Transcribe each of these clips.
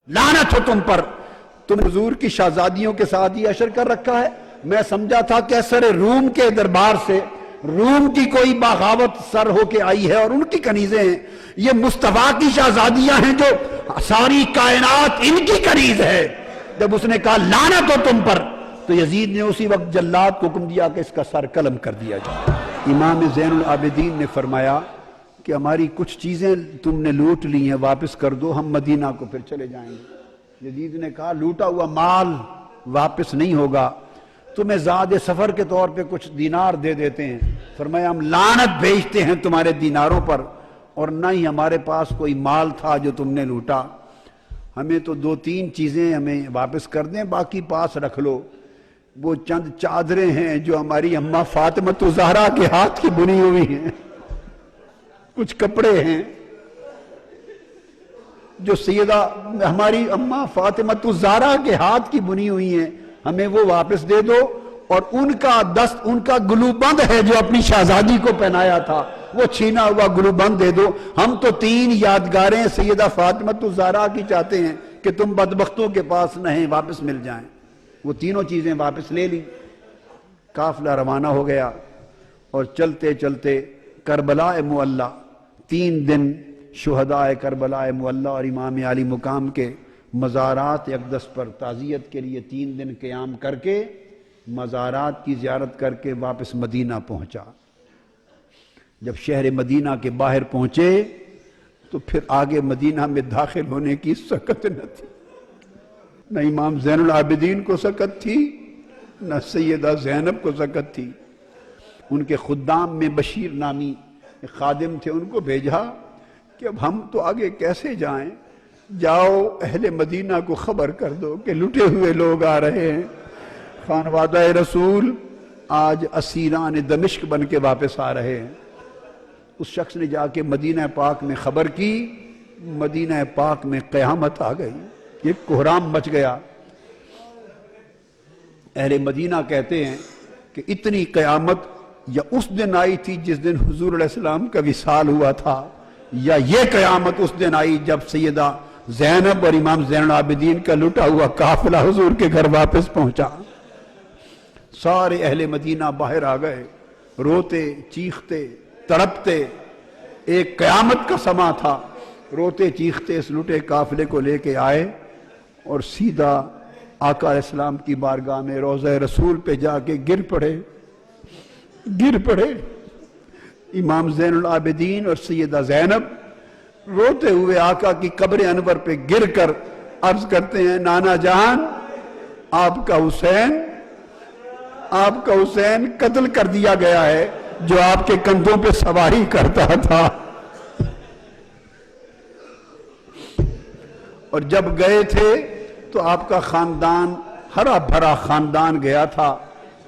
लानत हो तुम पर, तुम हुजूर की शहजादियों के साथ ही अशर कर रखा है। मैं समझा था कैसर रूम के दरबार से रूम की कोई बगावत सर होके आई है और उनकी कनीजें हैं। ये मुस्तफा की शहजादियां हैं जो सारी कायनात इनकी कनीज है। जब उसने कहा लानत हो तुम पर, तो यजीद ने उसी वक्त जल्लाद को हुक्म दिया कि इसका सर कलम कर दिया जाए। इमाम ज़ैनुल आबिदीन ने फरमाया कि हमारी कुछ चीजें तुमने लूट ली हैं, वापस कर दो, हम मदीना को फिर चले जाएंगे। यजीद ने कहा लूटा हुआ माल वापस नहीं होगा, तुम्हें ज़ाद सफर के तौर पे कुछ दीनार दे देते हैं। फरमाया हम लानत भेजते हैं तुम्हारे दीनारों पर, और न ही हमारे पास कोई माल था जो तुमने लूटा। हमें तो दो तीन चीजें हमें वापस कर दें, बाकी पास रख लो। वो चंद चादरें हैं जो हमारी अम्मा फातिमा ज़हरा के हाथ की बुनी हुई हैं, कुछ कपड़े हैं जो सैयदा हमारी अम्मा फातिमा ज़हरा के हाथ की बुनी हुई हैं, हमें वो वापस दे दो। और उनका दस्त, उनका गुलूबंद है जो अपनी शहजादी को पहनाया था, वो छीना हुआ गुलूबंद दे दो। हम तो तीन यादगारें सैयदा फातिमा ज़हरा की चाहते हैं कि तुम बदबख्तों के पास नहीं, वापस मिल जाएं। वो तीनों चीजें वापस ले ली। काफिला रवाना हो गया और चलते चलते करबला मुअल्ला, 3 दिन शुहदा करबला मुअल्ला और इमाम अली मुकाम के मज़ारात अक़दस पर ताज़ियत के लिए 3 दिन क़याम करके मज़ारात की ज़ियारत करके वापस मदीना पहुंचा। जब शहर मदीना के बाहर पहुंचे तो फिर आगे मदीना में दाखिल होने की सकत न थी। न इमाम ज़ैनुल आबिदीन को सकत थी, न सैयदा ज़ैनब को सकत थी। उनके खुद्दाम में बशीर नामी खादिम थे, उनको भेजा कि अब हम तो आगे कैसे जाएं, जाओ अहले मदीना को खबर कर दो कि लुटे हुए लोग आ रहे हैं। खानवादा रसूल आज असीरान दमिश्क बन के वापस आ रहे हैं। उस शख्स ने जाके मदीना पाक में खबर की, मदीना पाक में क़यामत आ गई, एक कोहराम मच गया। अहले मदीना कहते हैं कि इतनी क़यामत या उस दिन आई थी जिस दिन हुजूर अलैहिस्सलाम का विसाल हुआ था, या ये क़यामत उस दिन आई जब सैयदा ज़ैनब और इमाम ज़ैनुल आबिदीन का लुटा हुआ काफिला हुजूर के घर वापस पहुंचा। सारे अहले मदीना बाहर आ गए, रोते चीखते तड़पते। एक क़यामत का समा था। रोते चीखते इस लुटे काफिले को लेके आए और सीधा आका अलैहिस्सलाम की बारगाह में रोज़ा रसूल पे जाके गिर पड़े। इमाम ज़ैनुल आबिदीन और सैयदा ज़ैनब रोते हुए आका की कब्र अनवर पे गिर कर अर्ज करते हैं, नाना जान आपका हुसैन कत्ल कर दिया गया है जो आपके कंधों पे सवारी करता था। और जब गए थे तो आपका खानदान हरा भरा खानदान गया था,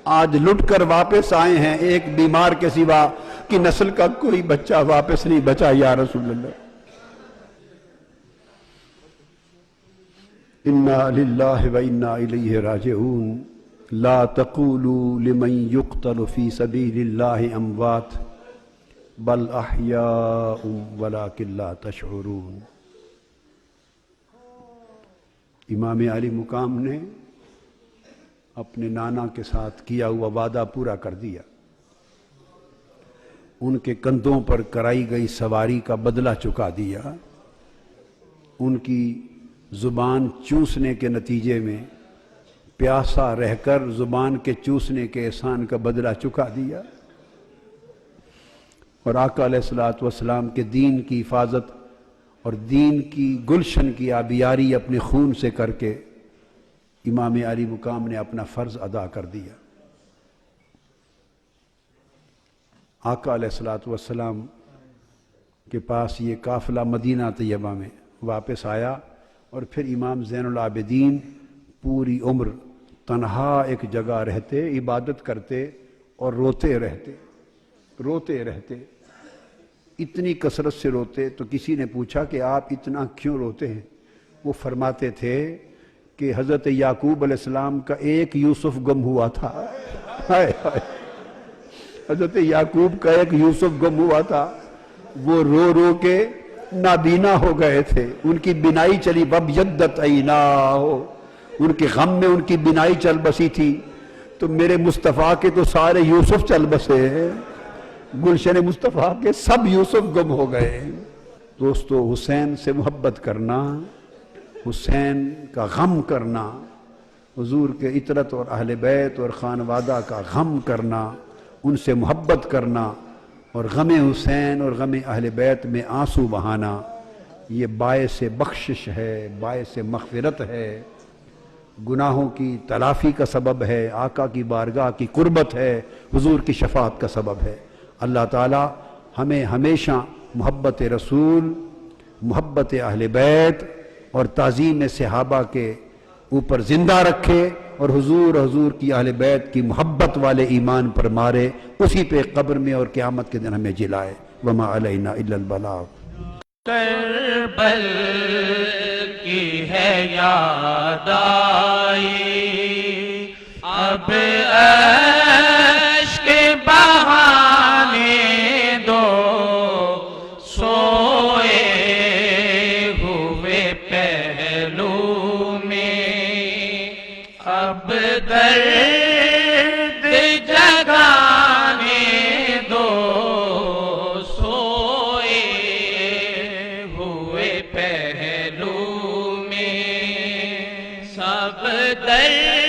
आज लुट कर वापस आए हैं, एक बीमार के सिवा की नस्ल का कोई बच्चा वापस नहीं बचा या रसूलल्लाह। इन्ना लिल्लाहि व इन्ना इलैहि राजिऊन। ला तक़ूलू लिमन युक़्तलु फ़ी सबीलिल्लाहि अमवात बल अहयाउम वलाकिन ला तशऊरून। इमाम अली मुकाम ने अपने नाना के साथ किया हुआ वादा पूरा कर दिया। उनके कंधों पर कराई गई सवारी का बदला चुका दिया। उनकी जुबान चूसने के नतीजे में प्यासा रहकर जुबान के चूसने के एहसान का बदला चुका दिया। और आका अलैहिस्सलातु वस्सलाम के दीन की हिफाजत और दीन की गुलशन की आबियारी अपने खून से करके इमाम अली मुकाम ने अपना फर्ज अदा कर दिया। आका अलैहिस्सलातु वस्सलाम के पास ये काफिला मदीना तैयबा में वापस आया और फिर इमाम ज़ैनुल आबिदीन पूरी उम्र तन्हा एक जगह रहते, इबादत करते और रोते रहते। इतनी कसरत से रोते तो किसी ने पूछा कि आप इतना क्यों रोते हैं? वो फरमाते थे कि हज़रत याकूब अलैहिस्सलाम का एक यूसुफ गुम हुआ था। हाय हाय, हज़रत याकूब का एक यूसुफ गुम हुआ था। वो रो रो के نابینا ہو گئے تھے، ان کی بینائی چلی، وَابْيَضَّتْ عَيْنَاهُ، ان کے غم میں ان کی بینائی چل بسی تھی۔ تو میرے مصطفیٰ کے تو سارے یوسف چل بسے ہیں، گلشن مصطفیٰ کے سب یوسف گم ہو گئے۔ دوستو، حسین سے محبت کرنا، حسین کا غم کرنا، حضور کے عطرت اور اہل بیت اور خانوادہ کا غم کرنا، ان سے محبت کرنا اور غم حسین اور غم اہل بیت میں آنسو بہانا، یہ باعث بخشش ہے، باعث مغفرت ہے، گناہوں کی تلافی کا سبب ہے، آقا کی بارگاہ کی قربت ہے، حضور کی شفاعت کا سبب ہے۔ اللہ تعالی ہمیں ہمیشہ محبت رسول، محبت اہل بیت اور تعظیم صحابہ کے اوپر زندہ رکھے، اور حضور کی اہل بیت کی محبت والے ایمان پر مارے، اسی پہ قبر میں اور قیامت کے دن ہمیں جلائے۔ وما علینا الا البلاغ۔ کربل کی ہے یاد آئی، اب اشک بہانے دو، سوئے ہوئے پہلو میں اب درد جگانے دو، سوئے ہوئے پہلو میں سب درد